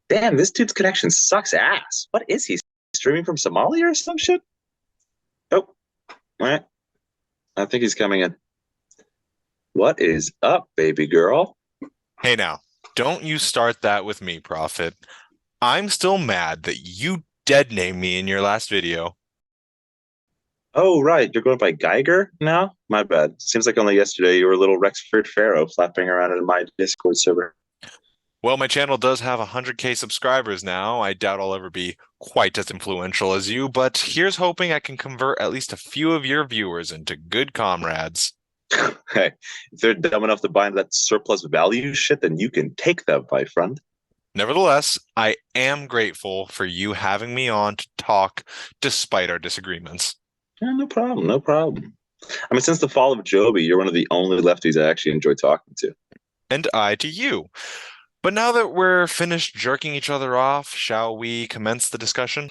Damn, this dude's connection sucks ass. What is he? Streaming from Somalia or some shit? Oh, right. I think he's coming in. What is up, baby girl? Hey now, don't you start that with me, Prophet. I'm still mad that you dead named me in your last video. Oh, right. You're going by Geiger now? My bad. Seems like only yesterday you were a little Rexford Pharaoh flapping around in my Discord server. Well, my channel does have 100K subscribers now. I doubt I'll ever be quite as influential as you, but here's hoping I can convert at least a few of your viewers into good comrades. Hey, if they're dumb enough to buy into that surplus value shit, then you can take them, my friend. Nevertheless, I am grateful for you having me on to talk despite our disagreements. Yeah, no problem, no problem. I mean, since the fall of Joby, you're one of the only lefties I actually enjoy talking to. And I to you. But now that we're finished jerking each other off, shall we commence the discussion?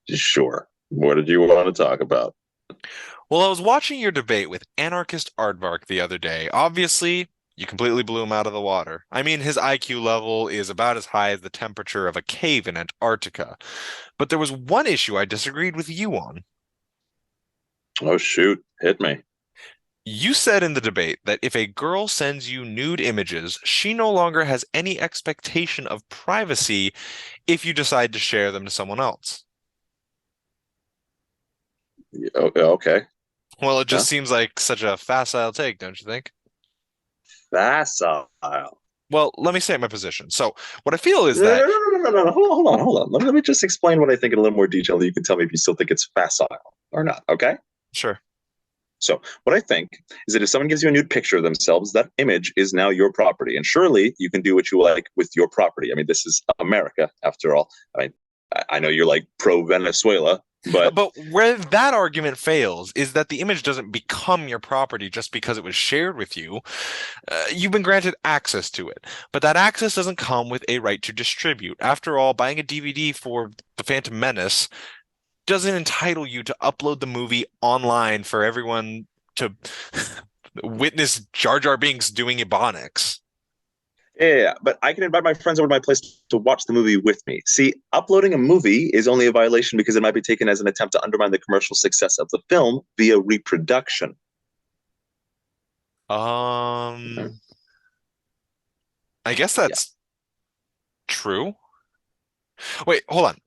Sure. What did you want to talk about? Well, I was watching your debate with anarchist Aardvark the other day. Obviously, you completely blew him out of the water. I mean, his IQ level is about as high as the temperature of a cave in Antarctica. But there was one issue I disagreed with you on. Oh, shoot. Hit me. You said in the debate that if a girl sends you nude images, she no longer has any expectation of privacy if you decide to share them to someone else. Okay. Well, it Yeah. just seems like such a facile take, don't you think? Facile. Well, let me state my position. So, what I feel is No, no, that, no, no, no, no, no. Hold on. Let me just explain what I think in a little more detail. You can tell me if you still think it's facile or not. Okay. sure. So, what I think is that if someone gives you a nude picture of themselves, that image is now your property. And surely you can do what you like with your property. I mean, this is America, after all. I mean, I know you're like pro Venezuela, but But where that argument fails is that the image doesn't become your property just because it was shared with you. You've been granted access to it, but that access doesn't come with a right to distribute. After all, buying a DVD for The Phantom Menace doesn't entitle you to upload the movie online for everyone to witness Jar Jar Binks doing Ebonics. yeah, but I can invite my friends over to my place to watch the movie with me. See, uploading a movie is only a violation because it might be taken as an attempt to undermine the commercial success of the film via reproduction. Um, I guess Yeah. that's true. Wait, hold on.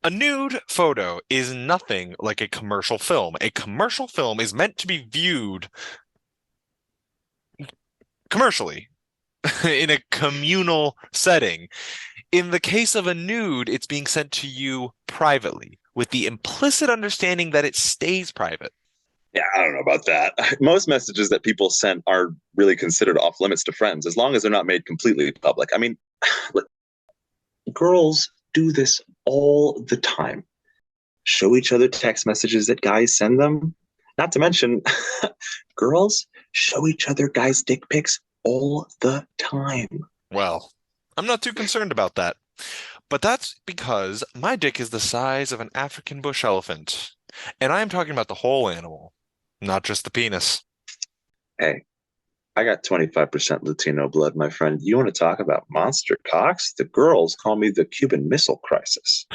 A nude photo is nothing like a commercial film. A commercial film is meant to be viewed commercially in a communal setting. In the case of a nude, it's being sent to you privately with the implicit understanding that it stays private. Yeah, I don't know about that. Most messages that people send are really considered off limits to friends as long as they're not made completely public. I mean, girls do this all the time. Show each other text messages that guys send them. Not to mention, girls show each other guys' dick pics all the time. Well, I'm not too concerned about that. But that's because my dick is the size of an African bush elephant. And I am talking about the whole animal, not just the penis. Hey, I got 25% Latino blood, my friend. You want to talk about monster cocks? The girls call me the Cuban Missile Crisis.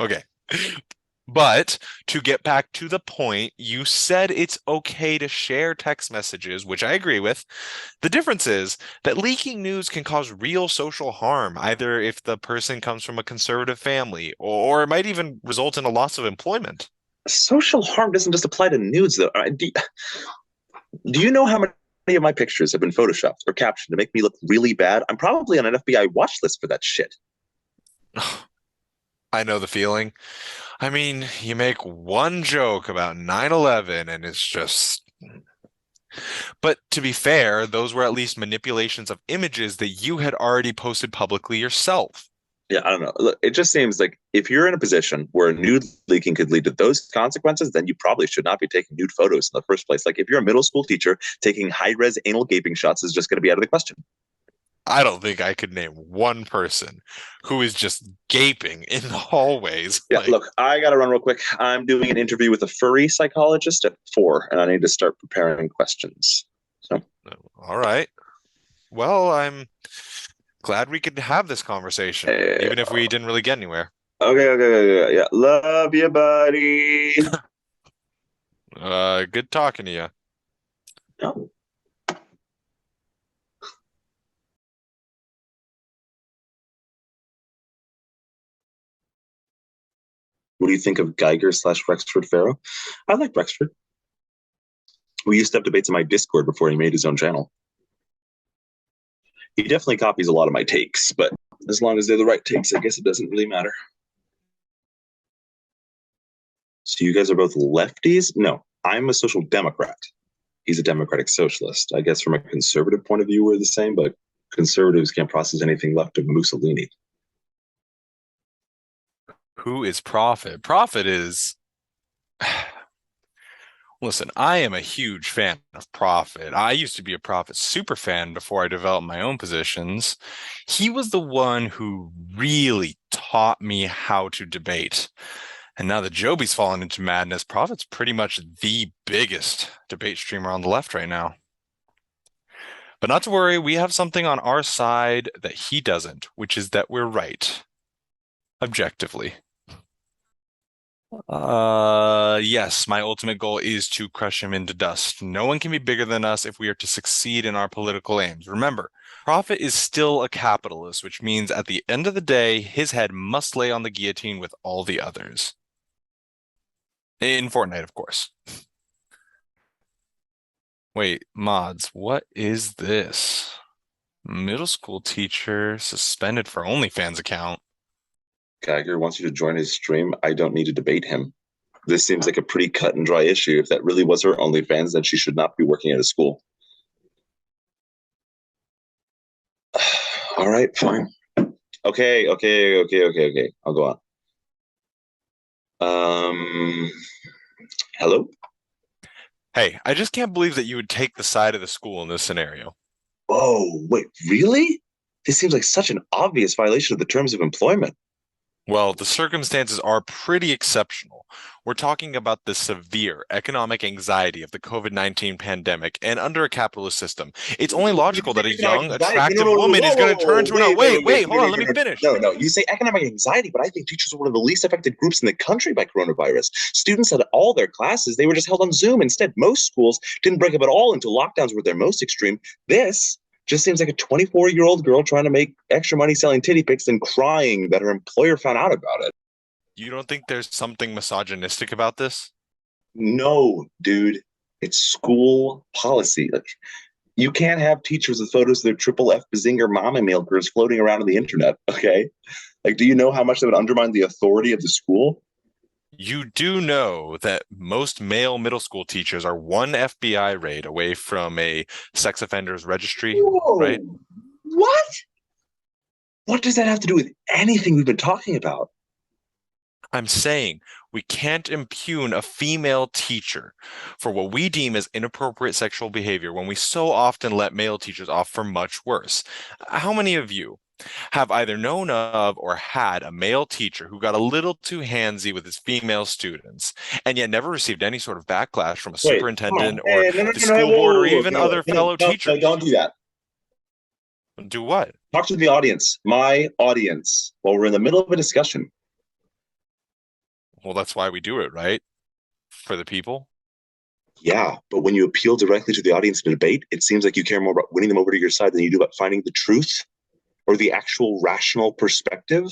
Okay. But to get back to the point, you said it's okay to share text messages, which I agree with. The difference is that leaking news can cause real social harm, either if the person comes from a conservative family, or it might even result in a loss of employment. Social harm doesn't just apply to nudes, though. Do you know how many of my pictures have been photoshopped or captioned to make me look really bad? I'm probably on an FBI watch list for that shit. I know the feeling. I mean, you make one joke about 9/11 and it's just. But to be fair, those were at least manipulations of images that you had already posted publicly yourself. Yeah, I don't know. Look, it just seems like if you're in a position where nude leaking could lead to those consequences, then you probably should not be taking nude photos in the first place. Like if you're a middle school teacher, taking high res anal gaping shots is just going to be out of the question. I don't think I could name one person who is just gaping in the hallways. Yeah, look, I got to run real quick. I'm doing an interview with a furry psychologist at 4, and I need to start preparing questions. So, All right. Well, I'm Glad we could have this conversation, Eh, even if we didn't really get anywhere. okay, yeah. Love you, buddy. Good talking to you. Oh. What do you think of Geiger slash Rexford Farrow? I like Rexford. We used to have debates in my Discord before he made his own channel. He definitely copies a lot of my takes, but as long as they're the right takes, I guess it doesn't really matter. So you guys are both lefties? No, I'm a social democrat. He's a democratic socialist. I guess from a conservative point of view, we're the same, but conservatives can't process anything left of Mussolini. Who is Prophet? Prophet is. Listen, I am a huge fan of Prophet. I used to be a Prophet super fan before I developed my own positions. He was the one who really taught me how to debate. And now that Joby's fallen into madness, Prophet's pretty much the biggest debate streamer on the left right now. But not to worry, we have something on our side that he doesn't, which is that we're right, objectively. Yes, my ultimate goal is to crush him into dust. No one can be bigger than us if we are to succeed in our political aims. Remember, Prophet is still a capitalist, which means at the end of the day, his head must lay on the guillotine with all the others. In Fortnite, of course. Wait, mods, what is this? Middle school teacher suspended for OnlyFans account. Geiger wants you to join his stream. I don't need to debate him. This seems like a pretty cut and dry issue. If that really was her OnlyFans, then she should not be working at a school. All right, fine. Okay. I'll go on. Hello? Hey, I just can't believe that you would take the side of the school in this scenario. Whoa, wait, really? This seems like such an obvious violation of the terms of employment. Well, the circumstances are pretty exceptional. We're talking about the severe economic anxiety of the COVID-19 pandemic, and under a capitalist system, it's only logical that a young, attractive woman is going to turn to an. Wait, hold on, let me finish. No. You say economic anxiety, but I think teachers are one of the least affected groups in the country by coronavirus. Students had all their classes, they were just held on Zoom. Instead, most schools didn't break up at all until lockdowns were their most extreme. This just seems like a 24-year-old girl trying to make extra money selling titty pics and crying that her employer found out about it. You don't think there's something misogynistic about this? No, dude. It's school policy. Like, you can't have teachers with photos of their triple F Bazinger mama milkers floating around on the internet, okay? Like, do you know how much that would undermine the authority of the school? You do know that most male middle school teachers are one FBI raid away from a sex offenders registry, Whoa, right? what? What does that have to do with anything we've been talking about? I'm saying we can't impugn a female teacher for what we deem as inappropriate sexual behavior when we so often let male teachers off for much worse. How many of you have either known of or had a male teacher who got a little too handsy with his female students and yet never received any sort of backlash from a superintendent or the school board or even other fellow teachers? No, don't do that. Do what? Talk to the audience, my audience, while we're in the middle of a discussion. Well, that's why we do it, right? For the people. Yeah, but when you appeal directly to the audience in a debate, it seems like you care more about winning them over to your side than you do about finding the truth or the actual rational perspective.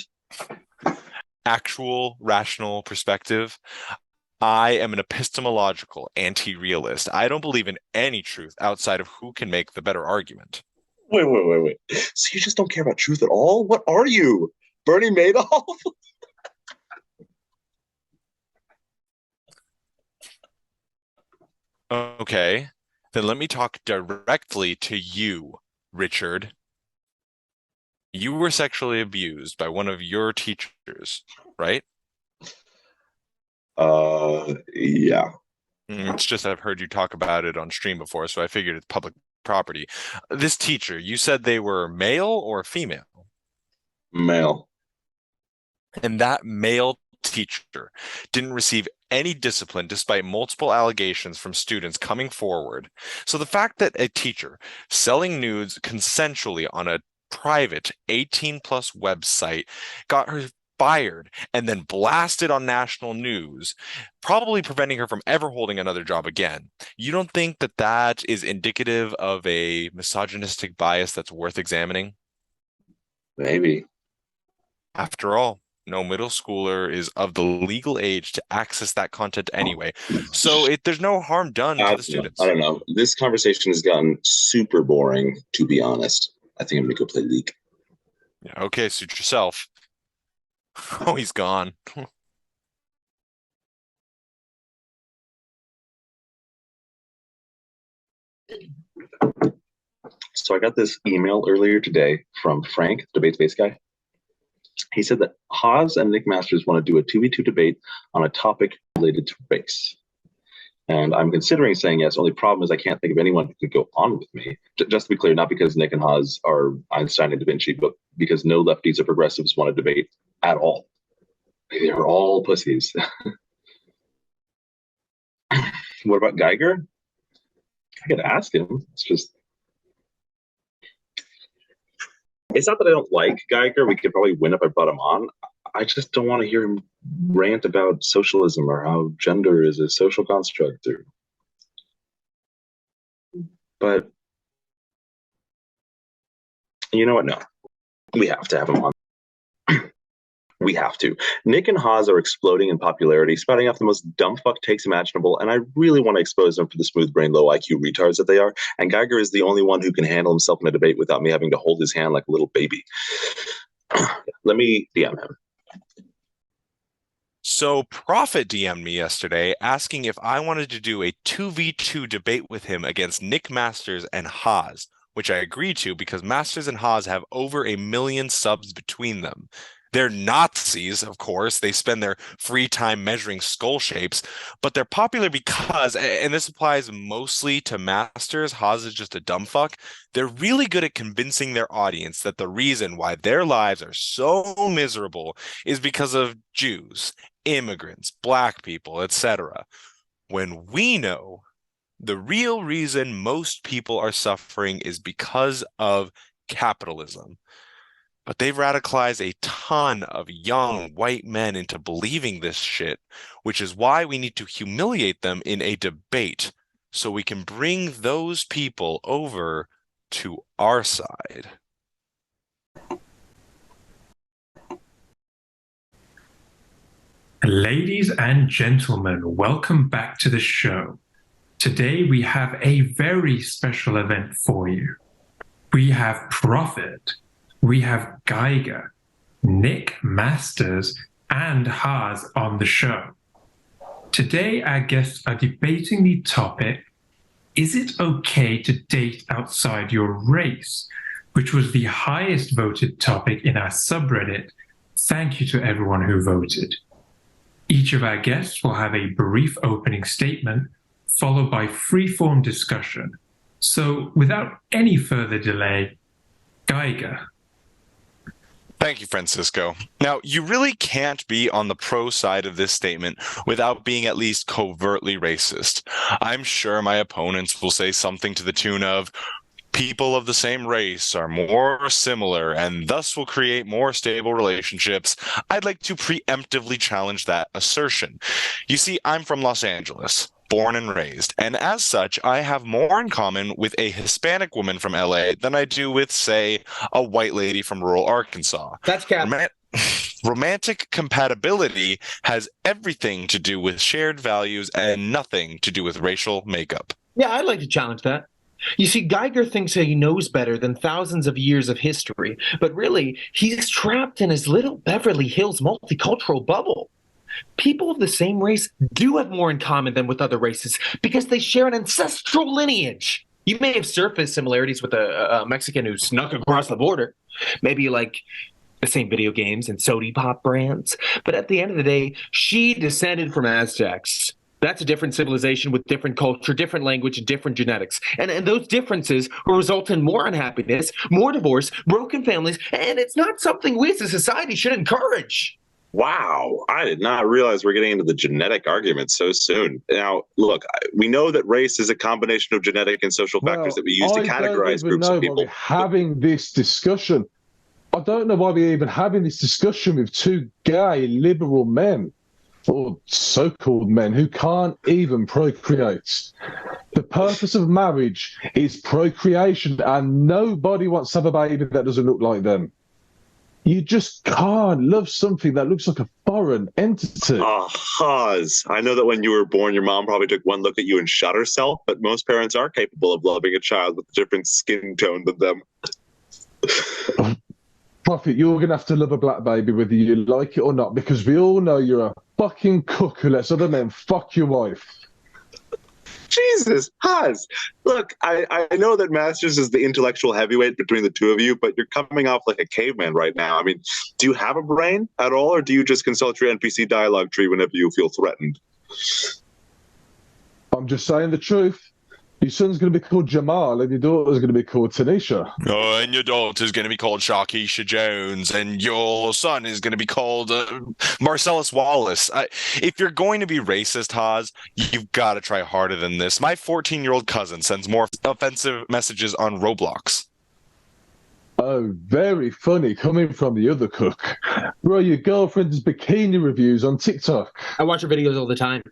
Actual rational perspective. I am an epistemological anti-realist. I don't believe in any truth outside of who can make the better argument. Wait. So you just don't care about truth at all? What are you? Bernie Madoff? Okay, then let me talk directly to you, Richard. You were sexually abused by one of your teachers, right? Yeah. It's just I've heard you talk about it on stream before, so I figured it's public property. This teacher, you said they were male or female? Male. And that male teacher didn't receive any discipline despite multiple allegations from students coming forward. So the fact that a teacher selling nudes consensually on a private 18-plus website, got her fired, and then blasted on national news, probably preventing her from ever holding another job again. You don't think that that is indicative of a misogynistic bias that's worth examining? Maybe. After all, no middle schooler is of the legal age to access that content anyway. So there's no harm done to the students. I don't know. This conversation has gotten super boring, to be honest. I think I'm going to go play League. Yeah, okay, suit yourself. Oh, he's gone. So I got this email earlier today from Frank, the debate space guy. He said that Haas and Nick Masters want to do a 2v2 debate on a topic related to race. And I'm considering saying yes. Only problem is I can't think of anyone who could go on with me. Just to be clear, not because Nick and Haas are Einstein and Da Vinci, but because no lefties or progressives want to debate at all. They're all pussies. What about Geiger? I could ask him. It's not that I don't like Geiger. We could probably win if I brought him on. I just don't want to hear him rant about socialism or how gender is a social construct. But you know what? No, we have to have him on. We have to. Nick and Haas are exploding in popularity, spouting off the most dumb fuck takes imaginable, and I really want to expose them for the smooth brain, low IQ retards that they are. And Geiger is the only one who can handle himself in a debate without me having to hold his hand like a little baby. Let me DM him. So Prophet DM'd me yesterday asking if I wanted to do a 2v2 debate with him against Nick Masters and Haas, which I agreed to because Masters and Haas have over 1 million subs between them. They're Nazis, of course. They spend their free time measuring skull shapes, but they're popular because, and this applies mostly to Masters, Haas is just a dumb fuck, they're really good at convincing their audience that the reason why their lives are so miserable is because of Jews, immigrants, black people, etc. When we know the real reason most people are suffering is because of capitalism. But they've radicalized a ton of young white men into believing this shit, which is why we need to humiliate them in a debate so we can bring those people over to our side. Ladies and gentlemen, welcome back to the show. Today we have a very special event for you. We have Prophet, we have Geiger, Nick Masters, and Haas on the show. Today our guests are debating the topic, is it okay to date outside your race? Which was the highest voted topic in our subreddit. Thank you to everyone who voted. Each of our guests will have a brief opening statement, followed by free-form discussion. So without any further delay, Geiger. Thank you, Francisco. Now, you really can't be on the pro side of this statement without being at least covertly racist. I'm sure my opponents will say something to the tune of, people of the same race are more similar and thus will create more stable relationships. I'd like to preemptively challenge that assertion. You see, I'm from Los Angeles, born and raised, and as such, I have more in common with a Hispanic woman from LA than I do with, say, a white lady from rural Arkansas. That's cap. Romantic compatibility has everything to do with shared values and nothing to do with racial makeup. Yeah, I'd like to challenge that. You see, Geiger thinks he knows better than thousands of years of history, but really, he's trapped in his little Beverly Hills multicultural bubble. People of the same race do have more in common than with other races because they share an ancestral lineage. You may have surface similarities with a Mexican who snuck across the border, maybe like the same video games and soda pop brands, but at the end of the day, she descended from Aztecs. That's a different civilization with different culture, different language, and different genetics. And those differences will result in more unhappiness, more divorce, broken families, and it's not something we as a society should encourage. Wow, I did not realize we're getting into the genetic argument so soon. Now, look, we know that race is a combination of genetic and social factors that we use to I don't categorize even groups know of why people. we're having this discussion. I don't know why we're even having this discussion with two gay liberal men, or so-called men, who can't even procreate. The purpose of marriage is procreation, and nobody wants to have a baby that doesn't look like them. You just can't love something that looks like a foreign entity. Oh, Haz, I know that when you were born, your mom probably took one look at you and shot herself, but most parents are capable of loving a child with a different skin tone than them. Prophet, you're going to have to love a black baby whether you like it or not, because we all know you're a fucking cook who lets other men fuck your wife. Jesus, Haz. Look, I know that Masters is the intellectual heavyweight between the two of you, but you're coming off like a caveman right now. I mean, do you have a brain at all, or do you just consult your NPC dialogue tree whenever you feel threatened? I'm just saying the truth. Your son's going to be called Jamal, and your daughter's going to be called Tanisha. Oh, and your daughter's going to be called Sharkeisha Jones, and your son is going to be called Marcellus Wallace. If you're going to be racist, Haz, you've got to try harder than this. My 14-year-old cousin sends more offensive messages on Roblox. Oh, very funny coming from the other cook. Bro, your girlfriend's bikini reviews on TikTok. I watch her videos all the time.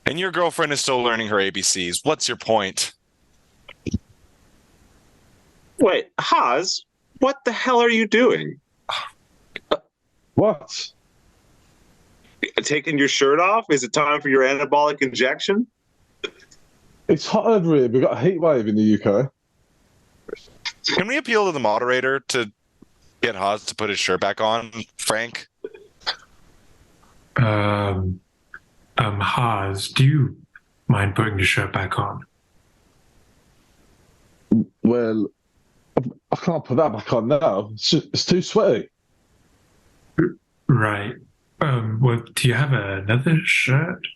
And your girlfriend is still learning her ABCs. What's your point? Wait, Haz, what the hell are you doing? What? Taking your shirt off? Is it time for your anabolic injection? It's hot over here. We've got a heat wave in the UK. Can we appeal to the moderator to get Haz to put his shirt back on, Frank? Haz, do you mind putting your shirt back on? Well, I can't put that back on now. It's too sweaty. Right. Well, do you have another shirt?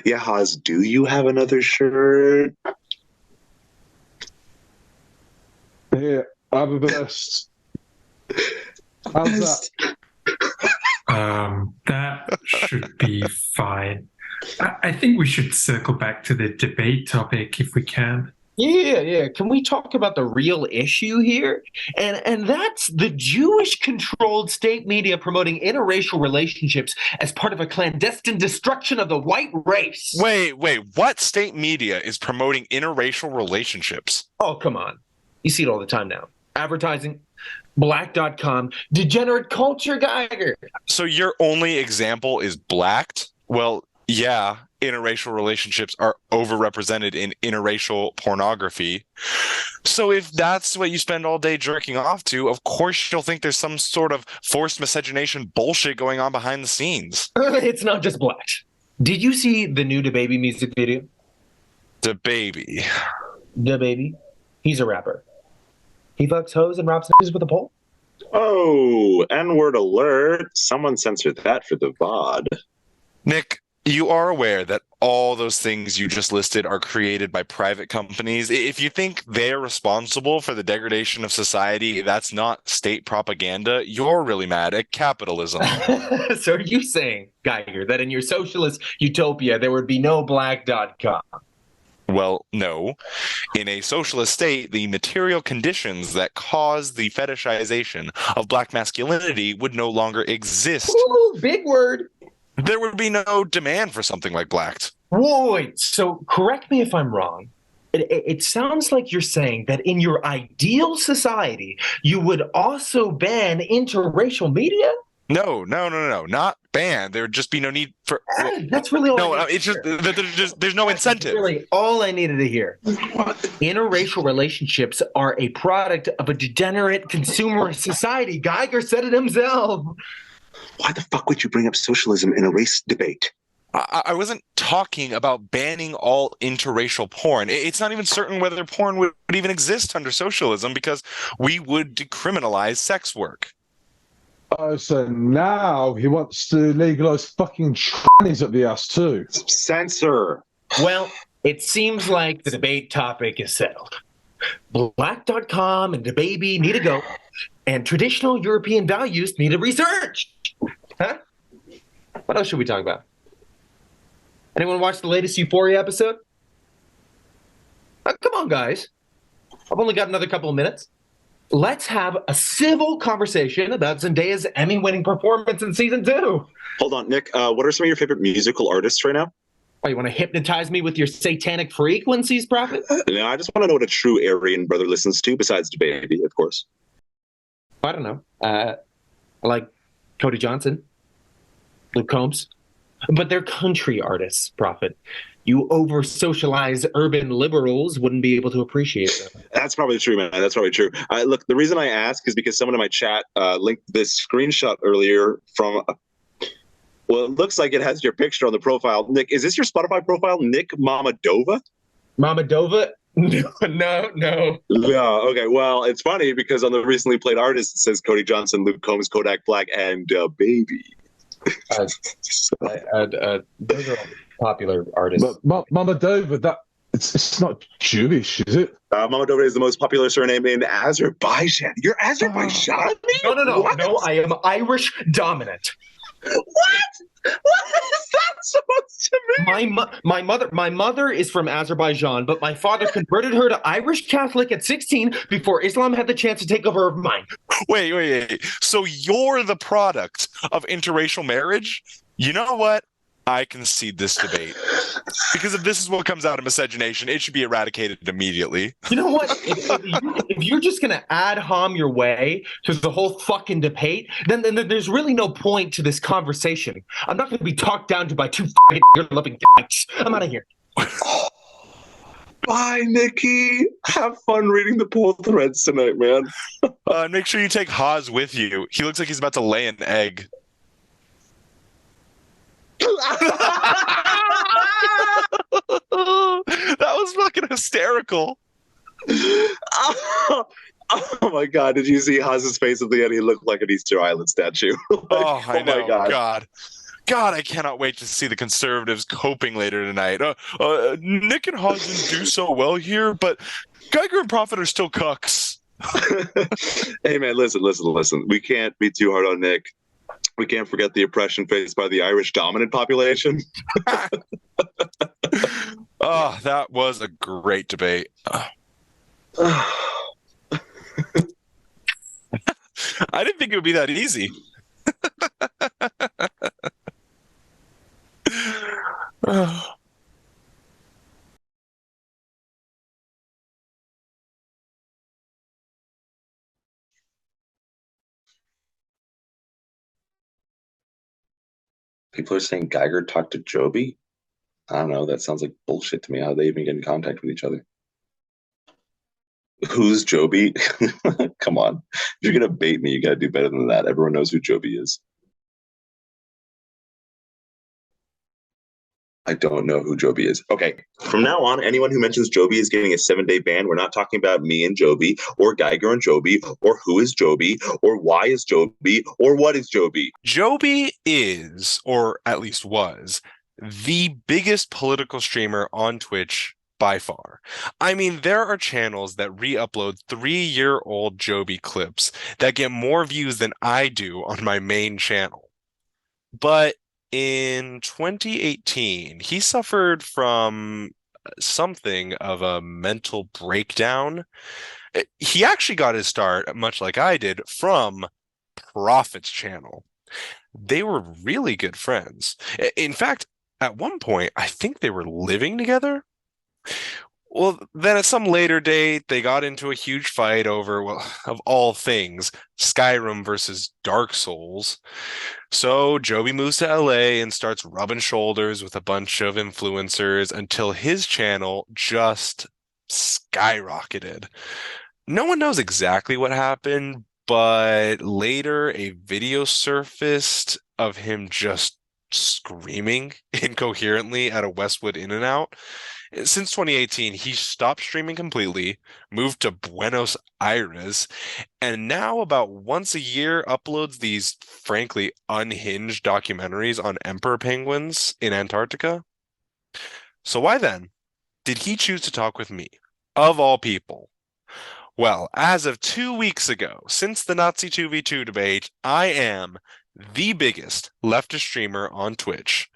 Yeah, Haz, do you have another shirt? Here, have a vest. How's that? That should be fine. I think we should circle back to the debate topic if we can. Yeah. Can we talk about the real issue here? And that's the Jewish-controlled state media promoting interracial relationships as part of a clandestine destruction of the white race. Wait, what state media is promoting interracial relationships? Oh, come on. You see it all the time now. Advertising, black.com, degenerate culture, Geiger. So your only example is blacked? Well, yeah, interracial relationships are overrepresented in interracial pornography. So if that's what you spend all day jerking off to, of course you'll think there's some sort of forced miscegenation bullshit going on behind the scenes. It's not just black. Did you see the new DaBaby music video? DaBaby. DaBaby? He's a rapper. He fucks hoes and raps niggas with a pole. Oh, N-word alert. Someone censored that for the VOD. Nick, you are aware that all those things you just listed are created by private companies. If you think they're responsible for the degradation of society, that's not state propaganda. You're really mad at capitalism. So are you saying, Geiger, that in your socialist utopia there would be no black.com? Well, no. In a socialist state, the material conditions that cause the fetishization of black masculinity would no longer exist. Ooh, big word. There would be no demand for something like blacked. Wait, so correct me if I'm wrong. It sounds like you're saying that in your ideal society, you would also ban interracial media? No, not ban. There would just be no need for. That's really all. No, it's just there's no incentive. Really, all I needed to hear. Interracial relationships are a product of a degenerate consumerist society. Geiger said it himself. Why the fuck would you bring up socialism in a race debate? I wasn't talking about banning all interracial porn. It's not even certain whether porn would even exist under socialism because we would decriminalize sex work. Oh, so now he wants to legalize fucking trannies up the ass too. Censor. Well, it seems like the debate topic is settled. Black.com and DaBaby need to go, and traditional European values need a research. Huh? What else should we talk about? Anyone watch the latest Euphoria episode? Come on, guys. I've only got another couple of minutes. Let's have a civil conversation about Zendaya's Emmy-winning performance in season 2. Hold on, Nick. What are some of your favorite musical artists right now? Oh, you want to hypnotize me with your satanic frequencies, Prophet? No, I just want to know what a true Aryan brother listens to, besides DaBaby, of course. I don't know. I like Cody Johnson, Luke Combs, but they're country artists, Prophet. You over-socialized urban liberals wouldn't be able to appreciate them. That's probably true, man. That's probably true. Look, the reason I ask is because someone in my chat linked this screenshot earlier from. Well, it looks like it has your picture on the profile. Nick, is this your Spotify profile? Nick Mamadova? Mamadova? No. Yeah. Okay. Well, it's funny because on the recently played artists, it says Cody Johnson, Luke Combs, Kodak Black, and Baby. Those are all popular artists. But Mamadova, it's not Jewish, is it? Mamadova is the most popular surname in Azerbaijan. You're Azerbaijani? No, I am Irish dominant. What? What is that supposed to mean? My mother is from Azerbaijan, but my father converted her to Irish Catholic at 16 before Islam had the chance to take over her mind. Wait. So you're the product of interracial marriage? You know what? I concede this debate. Because if this is what comes out of miscegenation, it should be eradicated immediately. You know what? If you're just going to ad hom your way to the whole fucking debate, then there's really no point to this conversation. I'm not going to be talked down to by two loving dicks. I'm out of here. Bye, Nikki. Have fun reading the poll threads tonight, man. Make sure you take Haas with you. He looks like he's about to lay an egg. That was fucking hysterical. Oh my god, did you see Haas's face at the end? He looked like an Easter Island statue. I know. My god. God, I cannot wait to see the conservatives coping later tonight. Nick and Haas didn't do so well here, but Geiger and Prophet are still cucks. Hey man, listen. We can't be too hard on Nick. We can't forget the oppression faced by the Irish dominant population. Oh, that was a great debate. I didn't think it would be that easy. People are saying Geiger talked to Joby. I don't know. That sounds like bullshit to me. How they even get in contact with each other? Who's Joby? Come on. If you're gonna bait me, you gotta do better than that. Everyone knows who Joby is. I don't know who Joby is. Okay, from now on, anyone who mentions Joby is getting a 7-day ban. We're not talking about me and Joby, or Geiger and Joby, or who is Joby, or why is Joby, or what is Joby. Joby is, or at least was, the biggest political streamer on Twitch by far. I mean, there are channels that re-upload 3-year-old Joby clips that get more views than I do on my main channel. But in 2018, he suffered from something of a mental breakdown. He actually got his start, much like I did, from Prophet's channel. They were really good friends. In fact, at one point, I think they were living together. Well, then at some later date, they got into a huge fight over, well, of all things, Skyrim versus Dark Souls. So Joby moves to LA and starts rubbing shoulders with a bunch of influencers until his channel just skyrocketed. No one knows exactly what happened, but later a video surfaced of him just screaming incoherently at a Westwood In-N-Out. Since 2018, he stopped streaming completely, moved to Buenos Aires, and now about once a year uploads these frankly unhinged documentaries on emperor penguins in Antarctica. So why then did he choose to talk with me, of all people? Well, as of 2 weeks ago, since the Nazi 2v2 debate, I am the biggest leftist streamer on Twitch.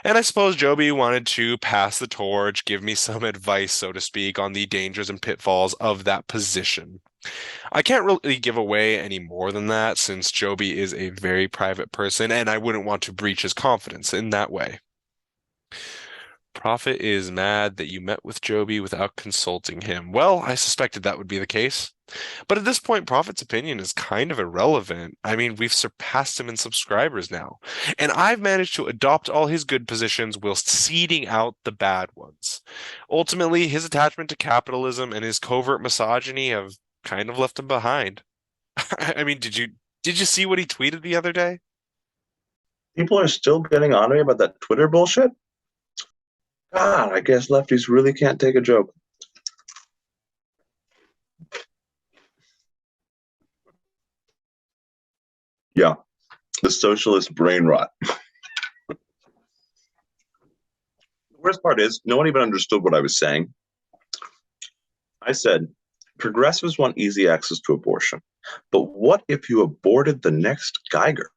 And I suppose Joby wanted to pass the torch, give me some advice, so to speak, on the dangers and pitfalls of that position. I can't really give away any more than that since Joby is a very private person and I wouldn't want to breach his confidence in that way. Prophet is mad that you met with Joby without consulting him. Well, I suspected that would be the case. But at this point, Prophet's opinion is kind of irrelevant. I mean, we've surpassed him in subscribers now. And I've managed to adopt all his good positions whilst seeding out the bad ones. Ultimately, his attachment to capitalism and his covert misogyny have kind of left him behind. I mean, did you see what he tweeted the other day? People are still getting on me about that Twitter bullshit. God, I guess lefties really can't take a joke. Yeah, the socialist brain rot. The worst part is, no one even understood what I was saying. I said, progressives want easy access to abortion, but what if you aborted the next Geiger?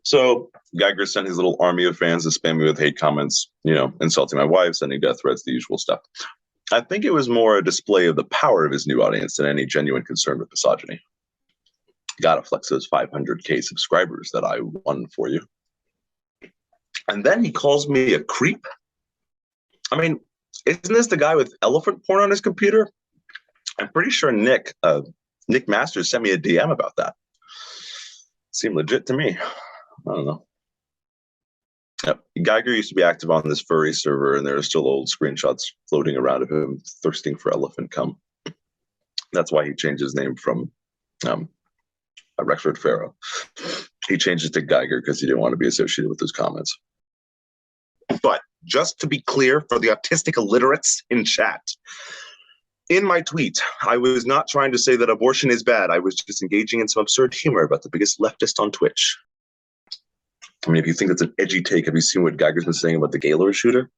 So Geiger sent his little army of fans to spam me with hate comments, insulting my wife, sending death threats, the usual stuff. I think it was more a display of the power of his new audience than any genuine concern with misogyny. Gotta flex those 500K subscribers that I won for you. And then he calls me a creep. I mean, isn't this the guy with elephant porn on his computer? I'm pretty sure Nick Masters sent me a DM about that. Seemed legit to me. I don't know. Yep. Geiger used to be active on this furry server, and there are still old screenshots floating around of him thirsting for elephant cum. That's why he changed his name from Rexford Pharaoh. He changed it to Geiger because he didn't want to be associated with those comments. But just to be clear for the autistic illiterates in chat, in my tweet, I was not trying to say that abortion is bad. I was just engaging in some absurd humor about the biggest leftist on Twitch. I mean, if you think that's an edgy take, have you seen what Geiger's been saying about the Gaylord shooter?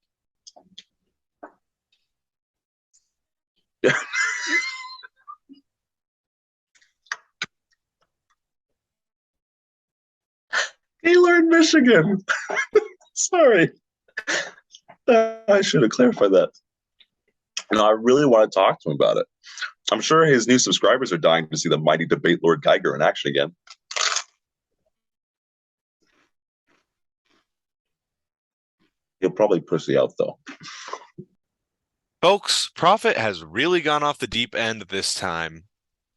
Yeah. Gaylord, Michigan. Sorry. I should have clarified that. No, I really want to talk to him about it. I'm sure his new subscribers are dying to see the mighty debate Lord Geiger in action again. He'll probably pussy out, though. Folks, Prophet has really gone off the deep end this time.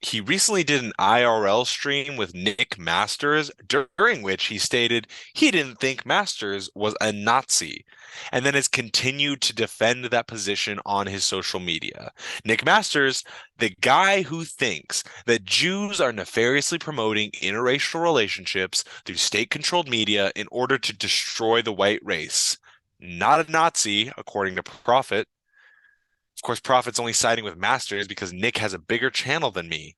He recently did an IRL stream with Nick Masters, during which he stated he didn't think Masters was a Nazi, and then has continued to defend that position on his social media. Nick Masters, the guy who thinks that Jews are nefariously promoting interracial relationships through state-controlled media in order to destroy the white race. Not a Nazi, according to Prophet. Of course, Prophet's only siding with Masters because Nick has a bigger channel than me.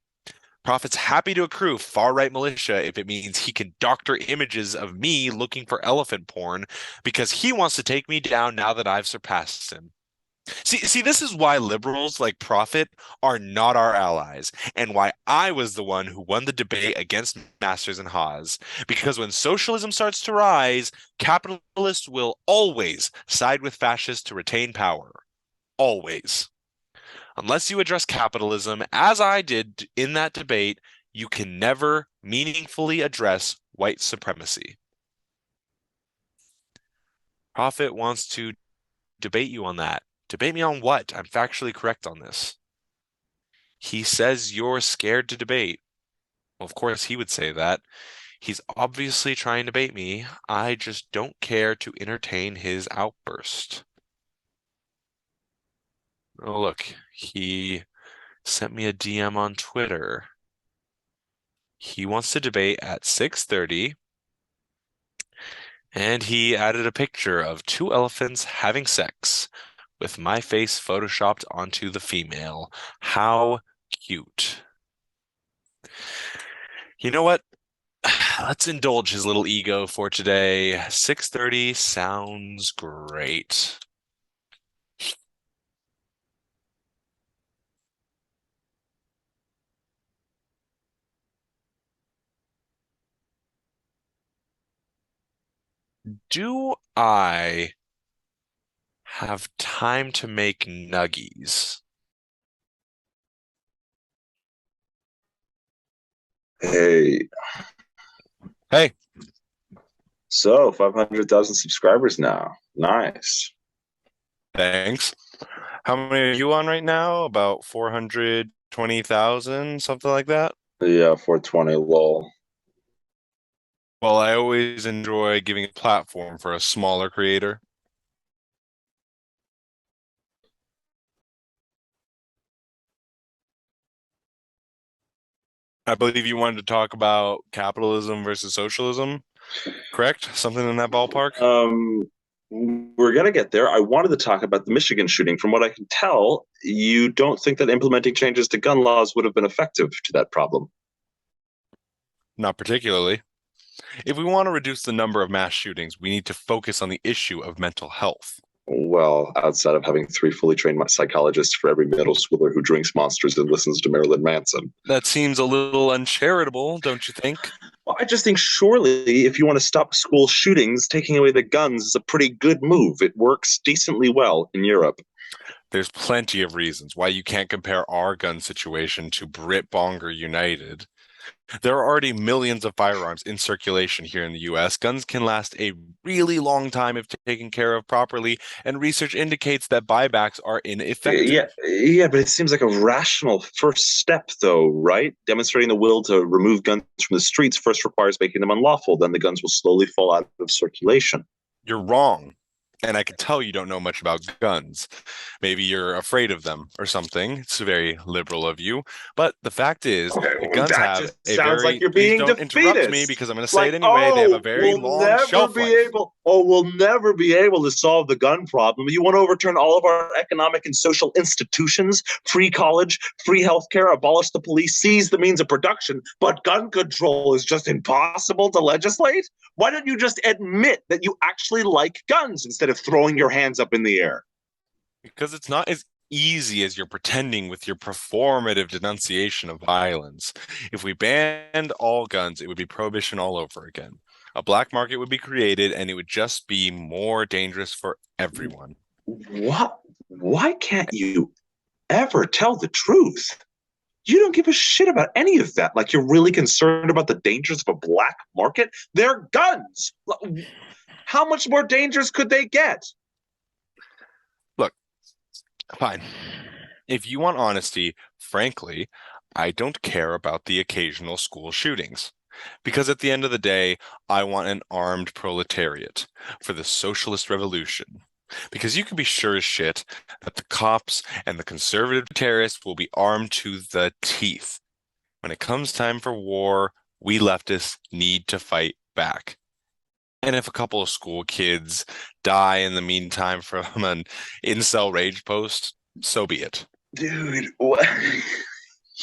Prophet's happy to accrue far-right militia if it means he can doctor images of me looking for elephant porn because he wants to take me down now that I've surpassed him. See, this is why liberals like Prophet are not our allies, and why I was the one who won the debate against Masters and Haas. Because when socialism starts to rise, capitalists will always side with fascists to retain power. Always. Unless you address capitalism, as I did in that debate, you can never meaningfully address white supremacy. Prophet wants to debate you on that. Debate me on what? I'm factually correct on this. He says you're scared to debate. Well, of course he would say that. He's obviously trying to bait me. I just don't care to entertain his outburst. Oh, look, he sent me a DM on Twitter. He wants to debate at 6:30, and he added a picture of two elephants having sex with my face photoshopped onto the female. How cute. You know what? Let's indulge his little ego for today. 6:30 sounds great. Do I have time to make nuggies? Hey, Hey, so 500,000 subscribers now. Nice. thanks. How many are you on right now? About 420,000, something like that? Yeah, 420 lol. Well, I always enjoy giving a platform for a smaller creator. I believe you wanted to talk about capitalism versus socialism, correct? Something in that ballpark? We're gonna get there. I wanted to talk about the Michigan shooting. From what I can tell, you don't think that implementing changes to gun laws would have been effective to that problem. Not particularly. If we want to reduce the number of mass shootings, we need to focus on the issue of mental health. Well, outside of having 3 fully trained psychologists for every middle schooler who drinks monsters and listens to Marilyn Manson. That seems a little uncharitable, don't you think? Well, I just think surely if you want to stop school shootings, taking away the guns is a pretty good move. It works decently well in Europe. There's plenty of reasons why you can't compare our gun situation to Brit Bonger United. There are already millions of firearms in circulation here in the US. Guns can last a really long time if taken care of properly, and research indicates that buybacks are ineffective. Yeah, but it seems like a rational first step, though, right? Demonstrating the will to remove guns from the streets first requires making them unlawful. Then the guns will slowly fall out of circulation. You're wrong. And I can tell you don't know much about guns. Maybe you're afraid of them or something. It's very liberal of you. But the fact is, Okay, the well, guns that have just a sounds like very, you're please being don't interrupt me defeatist. because I'm going to say Like, it anyway. They have a very we'll long never shelf be life. able. Oh, we'll never be able to solve the gun problem. You want to overturn all of our economic and social institutions, free college, free healthcare, abolish the police, seize the means of production, but gun control is just impossible to legislate? Why don't you just admit that you actually like guns instead of throwing your hands up in the air? Because it's not as easy as you're pretending with your performative denunciation of violence. If we banned all guns, it would be prohibition all over again. A black market would be created and it would just be more dangerous for everyone. What? Why can't you ever tell the truth? You don't give a shit about any of that. Like you're really concerned about the dangers of a black market? They're guns. How much more dangerous could they get? Look, fine. If you want honesty, frankly, I don't care about the occasional school shootings. Because at the end of the day, I want an armed proletariat for the socialist revolution. Because you can be sure as shit that the cops and the conservative terrorists will be armed to the teeth. When it comes time for war, we leftists need to fight back. And if a couple of school kids die in the meantime from an incel rage post, so be it. Dude, what?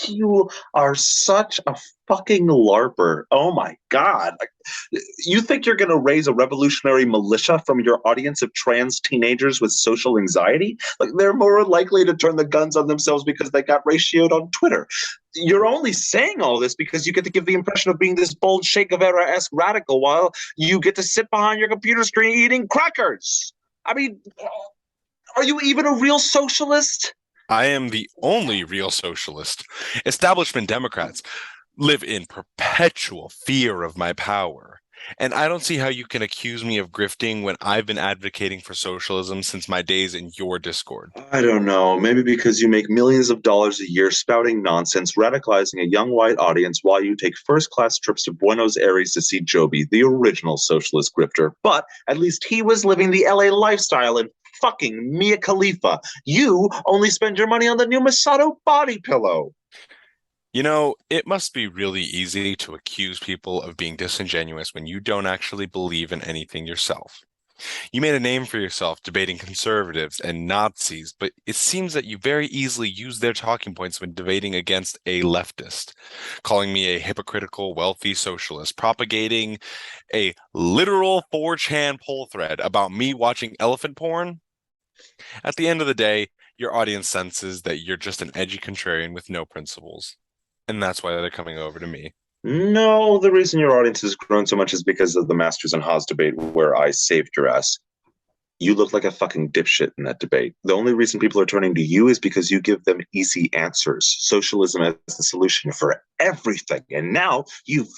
You are such a fucking LARPer. Oh my God. Like, you think you're going to raise a revolutionary militia from your audience of trans teenagers with social anxiety? Like, they're more likely to turn the guns on themselves because they got ratioed on Twitter. You're only saying all this because you get to give the impression of being this bold Che Guevara-esque radical while you get to sit behind your computer screen eating crackers. I mean, are you even a real socialist? I am the only real socialist. Establishment Democrats live in perpetual fear of my power. And I don't see how you can accuse me of grifting when I've been advocating for socialism since my days in your Discord. I don't know. Maybe because you make millions of dollars a year spouting nonsense, radicalizing a young white audience while you take first-class trips to Buenos Aires to see Joby, the original socialist grifter. But at least he was living the LA lifestyle and fucking Mia Khalifa. You only spend your money on the new Masato body pillow. You know, it must be really easy to accuse people of being disingenuous when you don't actually believe in anything yourself. You made a name for yourself debating conservatives and Nazis, but it seems that you very easily use their talking points when debating against a leftist, calling me a hypocritical, wealthy socialist, propagating a literal 4chan poll thread about me watching elephant porn. At the end of the day, your audience senses that you're just an edgy contrarian with no principles. And that's why they're coming over to me. No, the reason your audience has grown so much is because of the Masters and Haas debate where I saved your ass. You look like a fucking dipshit in that debate. The only reason people are turning to you is because you give them easy answers. Socialism as the solution for everything. And now you've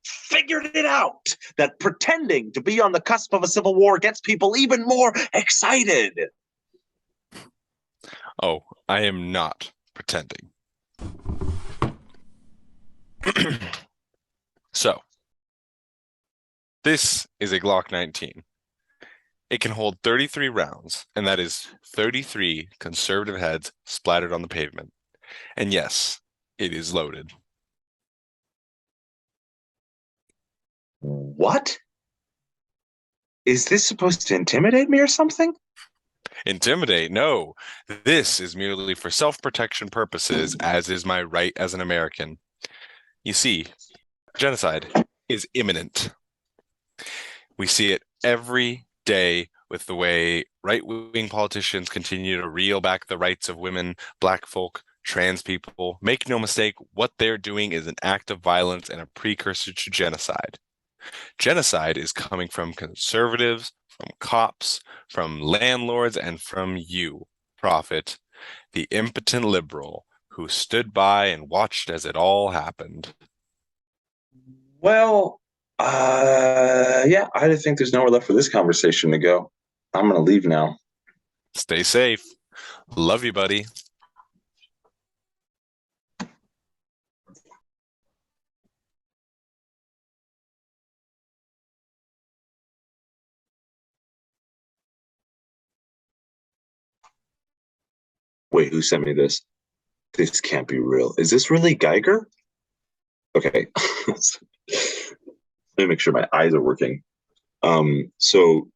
figured it out that pretending to be on the cusp of a civil war gets people even more excited. Oh, I am not pretending. So, this is a Glock 19. It can hold 33 rounds, and that is 33 conservative heads splattered on the pavement. And yes, it is loaded. What? Is this supposed to intimidate me or something? Intimidate? No. This is merely for self-protection purposes, as is my right as an American. You see, genocide is imminent. We see it every day with the way right-wing politicians continue to reel back the rights of women, black folk, trans people. Make no mistake, what they're doing is an act of violence and a precursor to genocide. Genocide is coming from conservatives, from cops, from landlords, and from you, Prophet, the impotent liberal who stood by and watched as it all happened. Well, yeah, I think there's nowhere left for this conversation to go. I'm going to leave now. Stay safe. Love you, buddy. Wait, who sent me this? This can't be real. Is this really Geiger? Okay. Let me make sure my eyes are working. So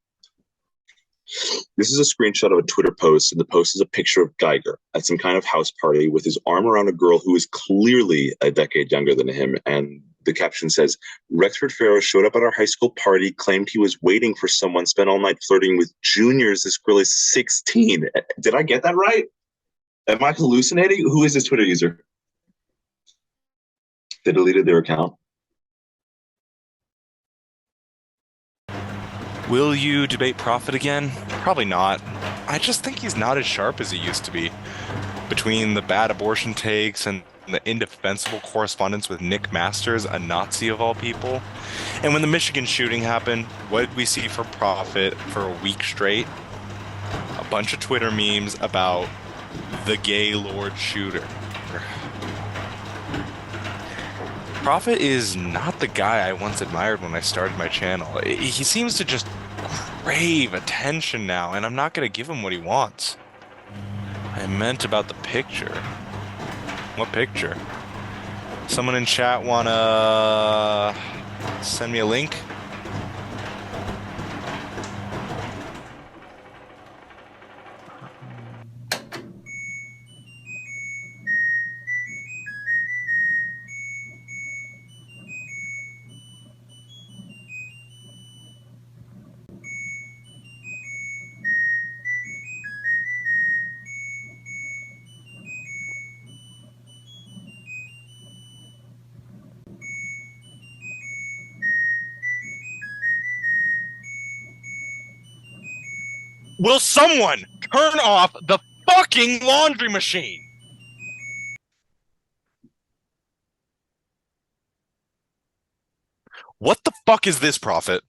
this is a screenshot of a Twitter post, and the post is a picture of Geiger at some kind of house party with his arm around a girl who is clearly a decade younger than him. And the caption says, Rexford Farrow showed up at our high school party, claimed he was waiting for someone, spent all night flirting with juniors. This girl is 16. Did I get that right? Am I hallucinating? Who is this Twitter user? They deleted their account. Will you debate Prophet again? Probably not. I just think he's not as sharp as he used to be. Between the bad abortion takes and the indefensible correspondence with Nick Masters, a Nazi of all people. And when the Michigan shooting happened, what did we see for Prophet for a week straight? A bunch of Twitter memes about the gay Lord shooter. Prophet is not the guy I once admired when I started my channel. He seems to just crave attention now, and I'm not going to give him what he wants. I meant about the picture. What picture? Someone in chat wanna send me a link? Will someone turn off the fucking laundry machine? What the fuck is this, Prophet?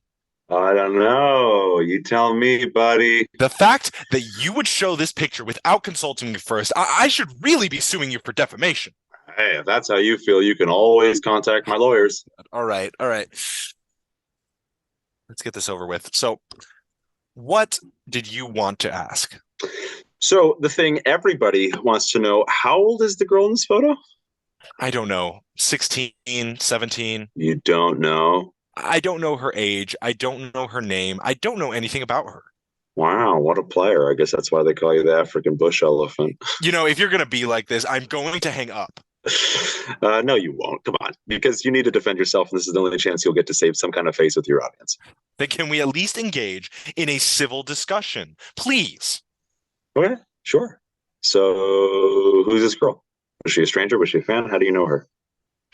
I don't know. You tell me, buddy. The fact that you would show this picture without consulting me first, I should really be suing you for defamation. Hey, if that's how you feel, you can always contact my lawyers. All right. Let's get this over with. So, what did you want to ask? So the thing everybody wants to know, how old is the girl in this photo? I don't know. 16, 17. You don't know? I don't know her age. I don't know her name. I don't know anything about her. Wow, what a player. I guess that's why they call you the African bush elephant. You know, if you're going to be like this, I'm going to hang up. No, you won't. Come on. Because you need to defend yourself, and this is the only chance you'll get to save some kind of face with your audience. Then can we at least engage in a civil discussion? Please. Okay, sure. So who's this girl? Was she a stranger? Was she a fan? How do you know her?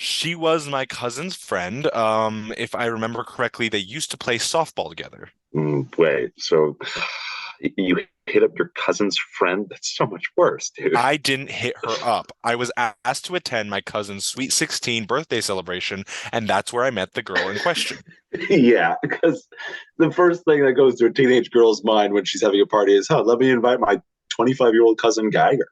She was my cousin's friend. If I remember correctly, they used to play softball together. Wait, so you hit up your cousin's friend? That's so much worse, dude. I didn't hit her up. I was asked to attend my cousin's sweet 16 birthday celebration, and that's where I met the girl in question. Yeah, because the first thing that goes through a teenage girl's mind when she's having a party is, let me invite my 25-year-old cousin Geiger.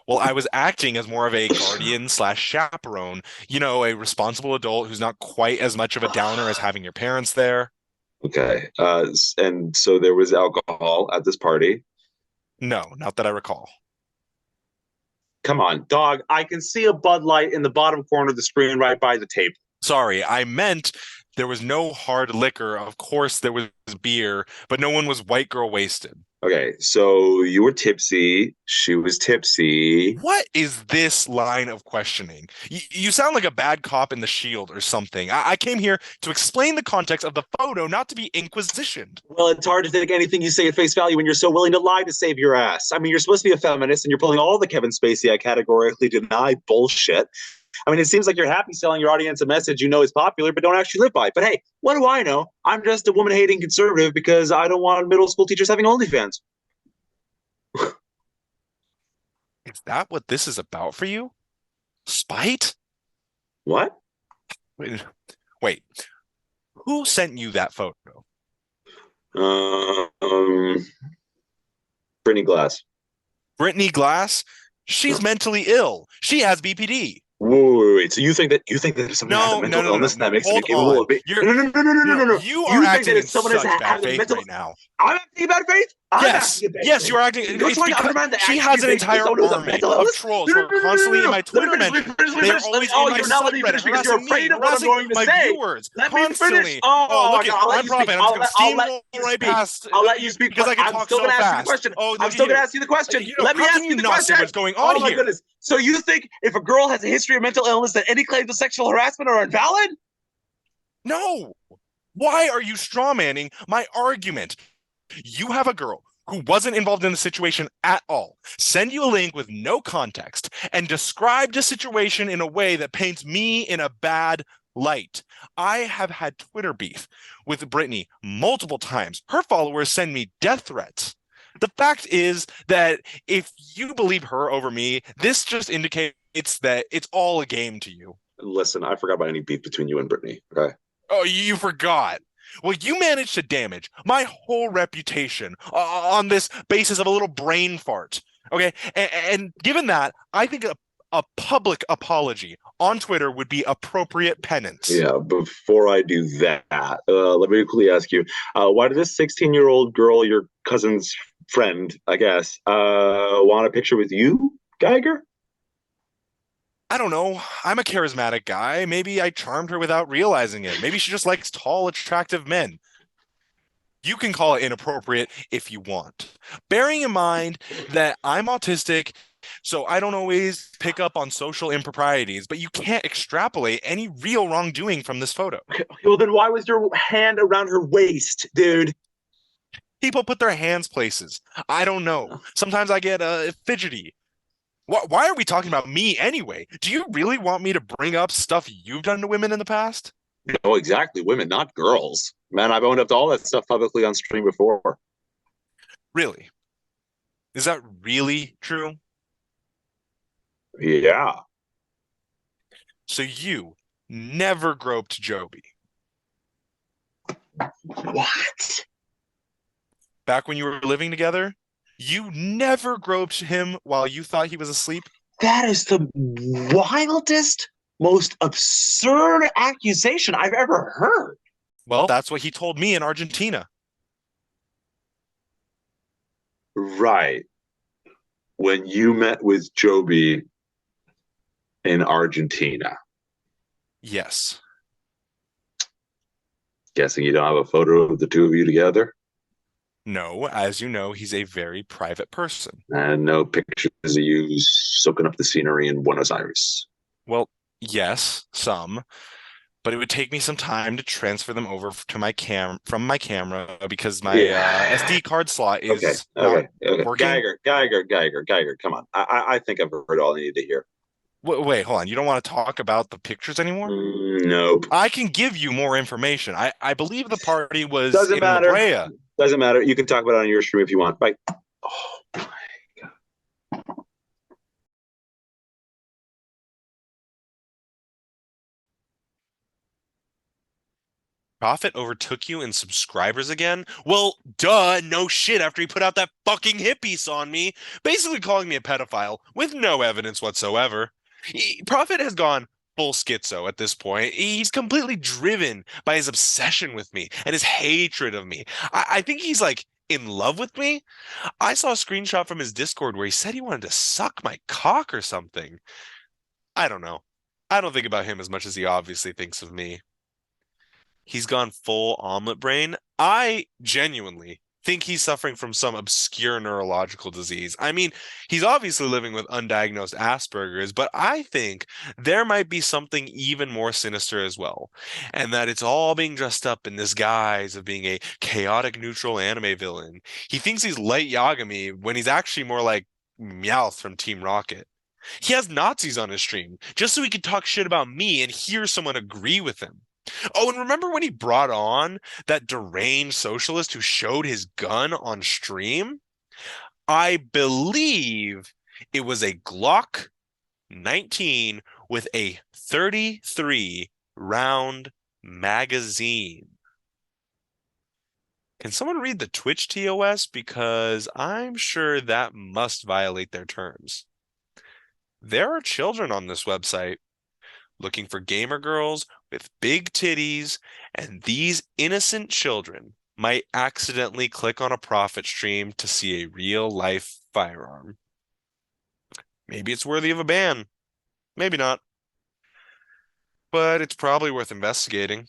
Well, I was acting as more of a guardian slash chaperone, a responsible adult who's not quite as much of a downer as having your parents there. Okay. And so there was alcohol at this party. No, not that I recall. Come on, dog. I can see a Bud Light in the bottom corner of the screen right by the table. Sorry, I meant there was no hard liquor. Of course, there was beer, but no one was white girl wasted. Okay, so you were tipsy. She was tipsy. What is this line of questioning? You sound like a bad cop in The Shield or something. I came here to explain the context of the photo, not to be inquisitioned. Well, it's hard to take anything you say at face value when you're so willing to lie to save your ass. I mean, you're supposed to be a feminist, and you're pulling all the Kevin Spacey I categorically deny bullshit. I mean, it seems like you're happy selling your audience a message you know is popular, but don't actually live by. But hey, what do I know? I'm just a woman-hating conservative because I don't want middle school teachers having OnlyFans. Is that what this is about for you? Spite? What? Wait. Who sent you that photo? Brittany Glass. Brittany Glass? She's mentally ill. She has BPD. Wait. So you think that if someone has a mental illness that makes them capable of being... No. You are acting in such bad faith right now. I'm acting in bad faith? Yes, you are acting. She has an entire army of trolls who are constantly in my Twitter mentions. They are always on my subreddit harassing my viewers constantly. Oh, look at I'm profit. I'm just going to steamroll right past. I'll let you speak because I can talk so fast. I'm still going to ask you the question. Let me ask you the question. What's going on here? Oh my goodness. So you think if a girl has a history of mental illness that any claims of sexual harassment are invalid? No. Why are you strawmanning my argument? You have a girl who wasn't involved in the situation at all, send you a link with no context, and describe the situation in a way that paints me in a bad light. I have had Twitter beef with Brittany multiple times. Her followers send me death threats. The fact is that if you believe her over me, this just indicates that it's all a game to you. Listen, I forgot about any beef between you and Brittany, okay? Oh, you forgot. Well, you managed to damage my whole reputation on this basis of a little brain fart. Okay. And given that, I think a public apology on Twitter would be appropriate penance. Yeah. Before I do that, let me quickly ask you, why did this 16-year-old girl, your cousin's friend, I guess, want a picture with you, Geiger? I don't know. I'm a charismatic guy. Maybe I charmed her without realizing it. Maybe she just likes tall, attractive men. You can call it inappropriate if you want. Bearing in mind that I'm autistic, so I don't always pick up on social improprieties, but you can't extrapolate any real wrongdoing from this photo. Okay, well, then why was your hand around her waist, dude? People put their hands places. I don't know. Sometimes I get fidgety. Why are we talking about me anyway? Do you really want me to bring up stuff you've done to women in the past? No, exactly. Women, not girls. Man, I've owned up to all that stuff publicly on stream before. Really? Is that really true? Yeah. So you never groped Joby? What? Back when you were living together? You never groped him while you thought he was asleep? That is the wildest, most absurd accusation I've ever heard. Well, that's what he told me in Argentina. Right. When you met with Joby in Argentina. Yes. Guessing you don't have a photo of the two of you together? No, as you know, he's a very private person. And no pictures of you soaking up the scenery in Buenos Aires. Well, yes, some, but it would take me some time to transfer them over to my from my camera because my SD card slot is okay. working. Geiger, come on. I think I've heard all I need to hear. Wait, hold on. You don't want to talk about the pictures anymore? Nope. I can give you more information. I believe the party was Doesn't in matter. La Brea. Doesn't matter. You can talk about it on your stream if you want. Bye. Oh my God. Prophet overtook you in subscribers again? Well, duh, no shit after he put out that fucking hit piece on me, basically calling me a pedophile with no evidence whatsoever. Prophet has gone full schizo at this point. He's completely driven by his obsession with me and his hatred of me. I think he's like in love with me. I saw a screenshot from his Discord where he said he wanted to suck my cock or something. I don't know. I don't think about him as much as he obviously thinks of me. He's gone full omelet brain. I genuinely think he's suffering from some obscure neurological disease. I mean, he's obviously living with undiagnosed Asperger's, but I think there might be something even more sinister as well. And that it's all being dressed up in this guise of being a chaotic neutral anime villain. He thinks he's Light Yagami when he's actually more like Meowth from Team Rocket. He has Nazis on his stream just so he could talk shit about me and hear someone agree with him. Oh, and remember when he brought on that deranged socialist who showed his gun on stream? I believe it was a Glock 19 with a 33 round magazine. Can someone read the Twitch TOS? Because I'm sure that must violate their terms. There are children on this website looking for gamer girls with big titties, and these innocent children might accidentally click on a Prophet stream to see a real-life firearm. Maybe it's worthy of a ban. Maybe not. But it's probably worth investigating.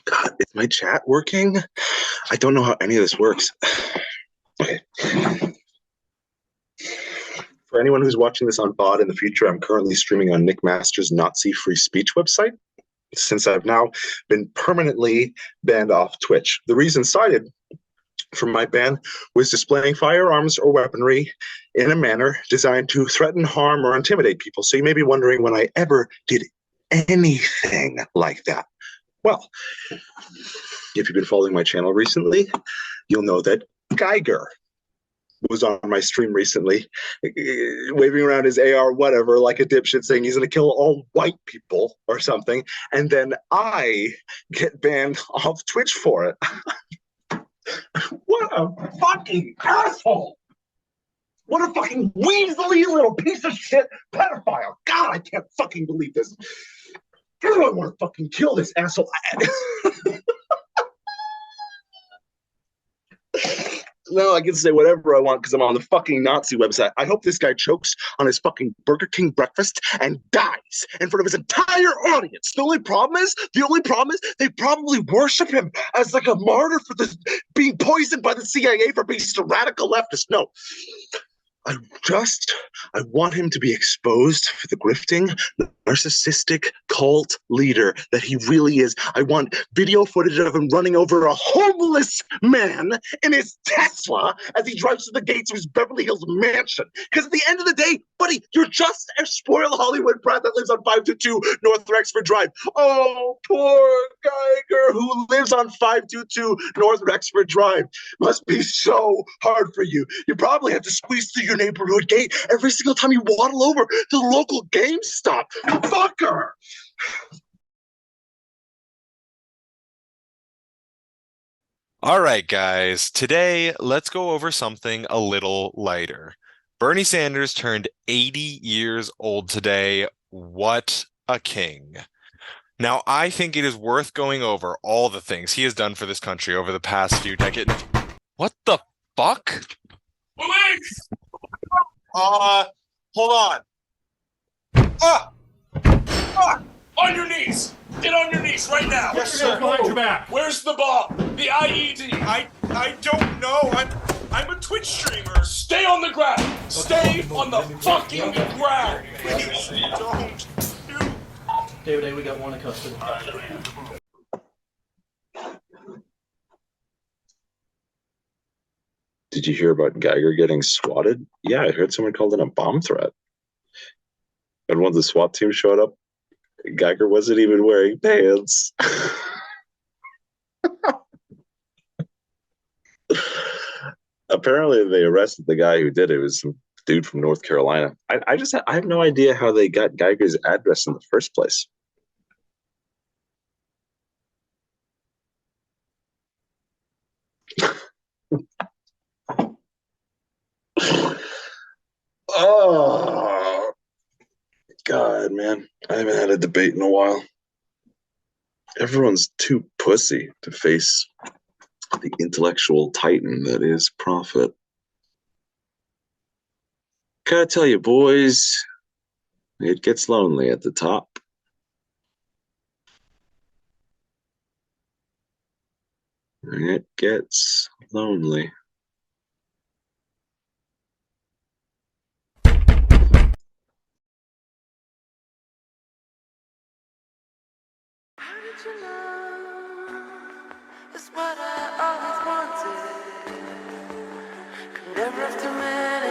God, is my chat working? I don't know how any of this works. Okay. For anyone who's watching this on VOD in the future, I'm currently streaming on Nick Master's Nazi free speech website, since I've now been permanently banned off Twitch. The reason cited for my ban was displaying firearms or weaponry in a manner designed to threaten, harm, or intimidate people. So you may be wondering when I ever did anything like that. Well, if you've been following my channel recently, you'll know that Geiger was on my stream recently, waving around his AR, whatever, like a dipshit, saying he's going to kill all white people or something. And then I get banned off Twitch for it. What a fucking asshole. What a fucking weaselly little piece of shit pedophile. God, I can't fucking believe this. God, I want to fucking kill this asshole. No, I can say whatever I want because I'm on the fucking Nazi website. I hope this guy chokes on his fucking Burger King breakfast and dies in front of his entire audience. The only problem is they probably worship him as like a martyr for being poisoned by the CIA for being just a radical leftist. No. I want him to be exposed for the grifting, narcissistic cult leader that he really is. I want video footage of him running over a homeless man in his Tesla as he drives to the gates of his Beverly Hills mansion. Because at the end of the day, buddy, you're just a spoiled Hollywood brat that lives on 522 North Rexford Drive. Oh, poor Geiger who lives on 522 North Rexford Drive. Must be so hard for you. You probably have to squeeze through your neighborhood gate every single time you waddle over to the local GameStop. Fucker! All right, guys. Today, let's go over something a little lighter. Bernie Sanders turned 80 years old today. What a king. Now, I think it is worth going over all the things he has done for this country over the past few decades. What the fuck? Police! Hold on. On your knees! Get on your knees right now! Yes, sir. Behind your back. Where's the bomb? The IED! I don't know. I'm a Twitch streamer. Stay on the ground! Stay on the fucking ground! Please don't. David, we got one in custody. Did you hear about Geiger getting swatted? Yeah, I heard someone called in a bomb threat. And when the SWAT team showed up, Geiger wasn't even wearing pants. Apparently, they arrested the guy who did it. It was some dude from North Carolina. I have no idea how they got Geiger's address in the first place. Oh, God, man. I haven't had a debate in a while. Everyone's too pussy to face the intellectual titan that is Prophet. Gotta tell you, boys, it gets lonely at the top. It gets lonely. How did you know? It's what I always wanted. Could never have too many.